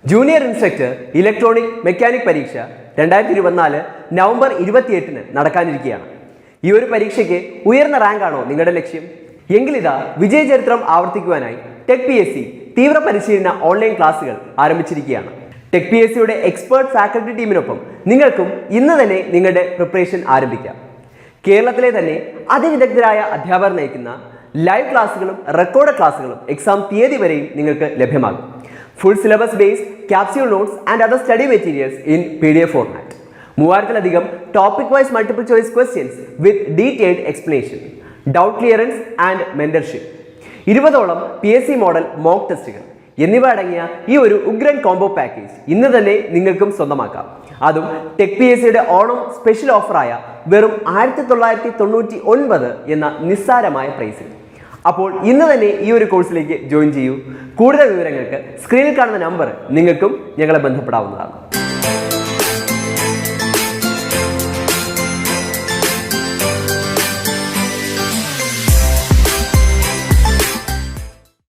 Junior instructor electronic mechanic പരീക്ഷ 2024 November 28 നടക്കാനിരിക്കുകയാണ്. ഈ ഒരു പരീക്ഷയ്ക്ക് ഉയർന്ന റാങ്കാണോ നിങ്ങളുടെ ലക്ഷ്യം? എങ്കിലിതാ വിജയചരിത്രം ആവർത്തിക്കുവാനായി ടെക് PSC തീവ്ര പരിശീലന ഓൺലൈൻ ക്ലാസുകൾ ആരംഭിച്ചിരിക്കുകയാണ്. ടെക് PSCയുടെ എക്സ്പേർട്ട് ഫാക്കൽറ്റി ടീമിനൊപ്പം നിങ്ങൾക്കും ഇന്ന് തന്നെ നിങ്ങളുടെ പ്രിപ്പറേഷൻ ആരംഭിക്കാം. കേരളത്തിലെ തന്നെ അതിവിദഗ്ധരായ അധ്യാപകർ നയിക്കുന്ന ലൈവ് ക്ലാസുകളും റെക്കോർഡ് ക്ലാസുകളും എക്സാം തീയതി വരെയും നിങ്ങൾക്ക് ലഭ്യമാകും. Full syllabus based capsule notes and other study materials in PDF format. 3000-ലധികം topic wise multiple choice questions with detailed explanation, doubt clearance and mentorship, 20ഓളം PSC മോഡൽ മോക്ക് ടെസ്റ്റുകൾ എന്നിവ അടങ്ങിയ ഈ ഒരു ഉഗ്രൻ കോംബോ പാക്കേജ് ഇന്ന് തന്നെ നിങ്ങൾക്കും സ്വന്തമാക്കാം. അതും ടെക് PSCയുടെ ഓണം സ്പെഷ്യൽ ഓഫറായ വെറും 1999 എന്ന നിസ്സാരമായ പ്രൈസിൽ. അപ്പോൾ ഇന്ന് തന്നെ ഈ ഒരു കോഴ്സിലേക്ക് ജോയിൻ ചെയ്യൂ. കൂടുതൽ വിവരങ്ങൾക്ക് സ്ക്രീനിൽ കാണുന്ന നമ്പർ നിങ്ങൾക്കും ഞങ്ങളെ ബന്ധപ്പെടാവുന്നതാണ്.